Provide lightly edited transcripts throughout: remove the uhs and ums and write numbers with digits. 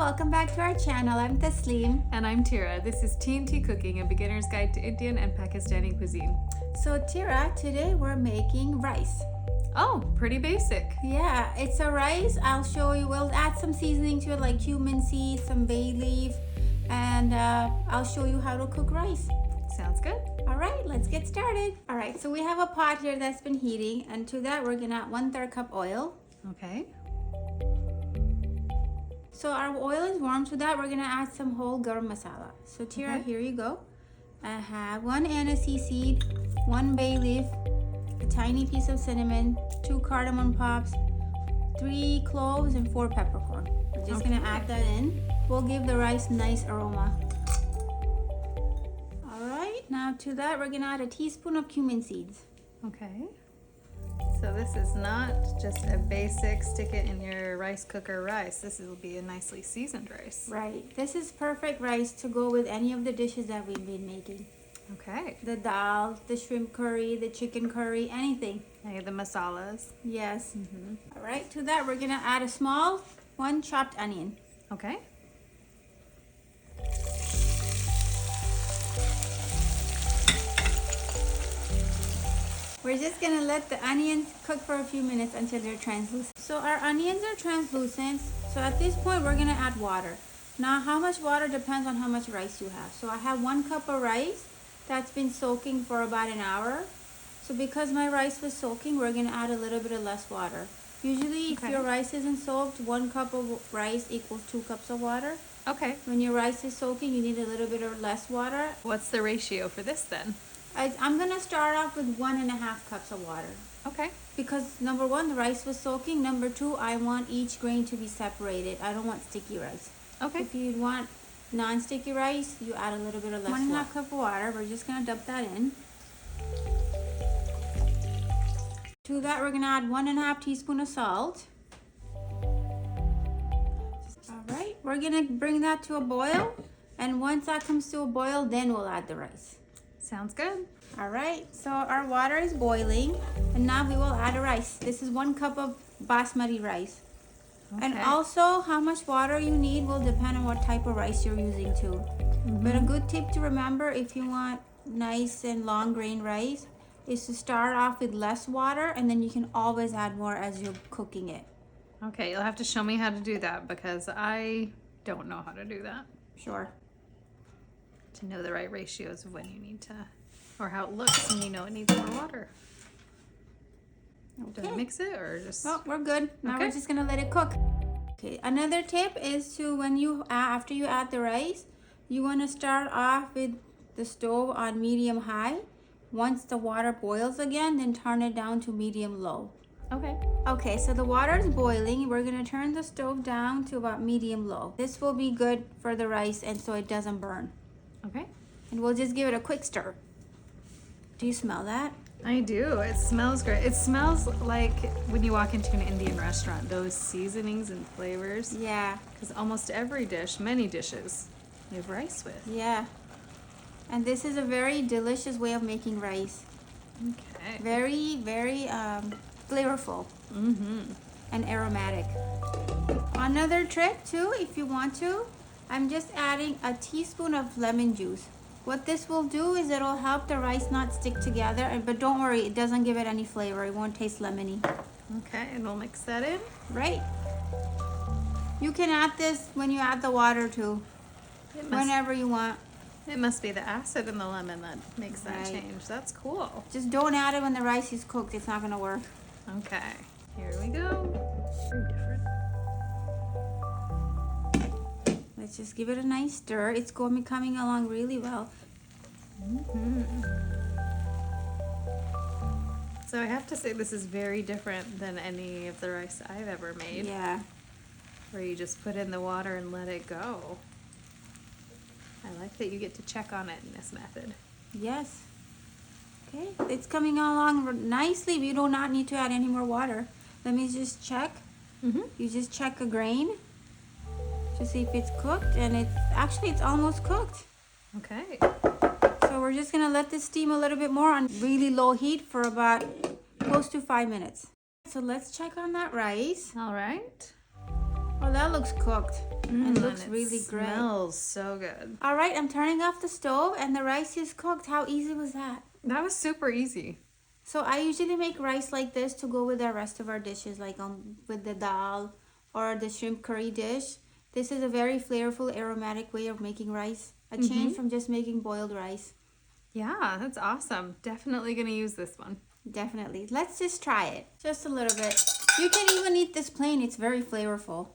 welcome back to our channel. I'm Tasleem. And I'm Tira. This is T&T Cooking, a beginner's guide to Indian and Pakistani cuisine. So Tira, today we're making rice. Oh, pretty basic. Yeah, it's a rice. I'll show you. We'll add some seasoning to it like cumin seeds, some bay leaf, and I'll show you how to cook rice. Sounds good. All right, let's get started. All right, so we have a pot here that's been heating, and to that we're gonna add 1/3 cup oil. Okay. So our oil is warm. To that we're gonna add some whole garam masala. So Tira, Okay. here you go. I have 1 aniseed seed, 1 bay leaf, a tiny piece of cinnamon, 2 cardamom pops, 3 cloves, and 4 peppercorn. We're just gonna add that in. We'll give the rice nice aroma. All right, now to that we're gonna add a teaspoon of cumin seeds. Okay. So this is not just a basic stick it in your rice cooker rice. This will be a nicely seasoned rice. Right, this is perfect rice to go with any of the dishes that we've been making. Okay. The dal, the shrimp curry, the chicken curry, anything. Hey, the masalas. Yes. All right, to that we're gonna add a small 1 chopped onion. Okay. We're just gonna let the onions cook for a few minutes until they're translucent. So our onions are translucent. So at this point we're gonna add water. Now how much water depends on how much rice you have. So I have 1 cup of rice that's been soaking for about an hour. So because my rice was soaking, we're gonna add a little bit of less water. Usually if your rice isn't soaked, 1 cup of rice equals 2 cups of water. Okay. When your rice is soaking, you need a little bit of less water. What's the ratio for this then? I'm gonna start off with 1.5 cups of water. Okay. Because number 1, the rice was soaking. Number 2, I want each grain to be separated. I don't want sticky rice. Okay. If you want non-sticky rice, you add a little bit of less 1.5 cup of water. We're just gonna dump that in. To that, we're gonna add 1.5 teaspoon of salt. All right, we're gonna bring that to a boil. And once that comes to a boil, then we'll add the rice. Sounds good. All right, so our water is boiling, and now we will add a rice. This is 1 cup of basmati rice. Okay. And also, how much water you need will depend on what type of rice you're using too. But a good tip to remember if you want nice and long grain rice is to start off with less water, and then you can always add more as you're cooking it. Okay, you'll have to show me how to do that because I don't know how to do that. Sure. To know the right ratios of when you need to, or how it looks and you know it needs more water. Do I mix it or just? Oh, we're good. Now Okay. we're just gonna let it cook. Okay, another tip is to after you add the rice, you wanna start off with the stove on medium high. Once the water boils again, then turn it down to medium low. Okay. Okay, so the water is boiling. We're gonna turn the stove down to about medium low. This will be good for the rice and so it doesn't burn. Okay. And we'll just give it a quick stir. Do you smell that? I do. It smells great. It smells like when you walk into an Indian restaurant, those seasonings and flavors. Yeah. Because almost every dish, many dishes, you have rice with. Yeah. And this is a very delicious way of making rice. Okay. Very, very flavorful and aromatic. Another trick too, if you want to, I'm just adding a teaspoon of lemon juice. What this will do is it'll help the rice not stick together, but don't worry, it doesn't give it any flavor. It won't taste lemony. Okay, and we'll mix that in. Right? You can add this when you add the water too, whenever you want. It must be the acid in the lemon that makes that Right. change. That's cool. Just don't add it when the rice is cooked. It's not gonna work. Okay, here we go. Very different. Let's just give it a nice stir. It's coming along really well. So I have to say this is very different than any of the rice I've ever made. Yeah. Where you just put in the water and let it go. I like that you get to check on it in this method. Yes. Okay, it's coming along nicely. We do not need to add any more water. Let me just check. You just check a grain to see if it's cooked, and it's almost cooked. Okay. So we're just gonna let this steam a little bit more on really low heat for about close to 5 minutes. So let's check on that rice. All right. Oh, that looks cooked. It looks And really great. Smells so good. All right, I'm turning off the stove and the rice is cooked. How easy was that? That was super easy. So I usually make rice like this to go with the rest of our dishes, like with the dal or the shrimp curry dish. This is a very flavorful, aromatic way of making rice. A change from just making boiled rice. Yeah, that's awesome. Definitely gonna use this one. Definitely. Let's just try it. Just a little bit. You can even eat this plain. It's very flavorful.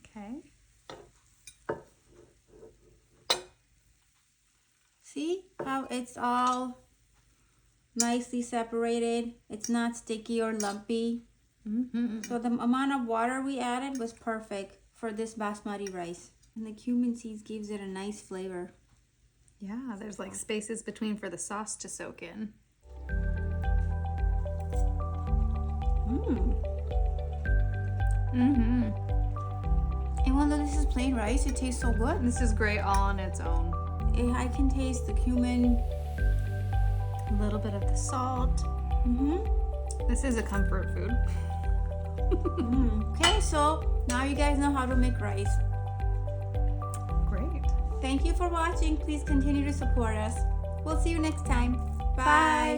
Okay. See how it's all nicely separated? It's not sticky or lumpy. So the amount of water we added was perfect for this basmati rice. And the cumin seeds gives it a nice flavor. Yeah, there's like spaces between for the sauce to soak in. And even though this is plain rice, it tastes so good. This is great all on its own. I can taste the cumin. A little bit of the salt. This is a comfort food. Okay, so now you guys know how to make rice. Great. Thank you for watching. Please continue to support us. We'll see you next time. Bye.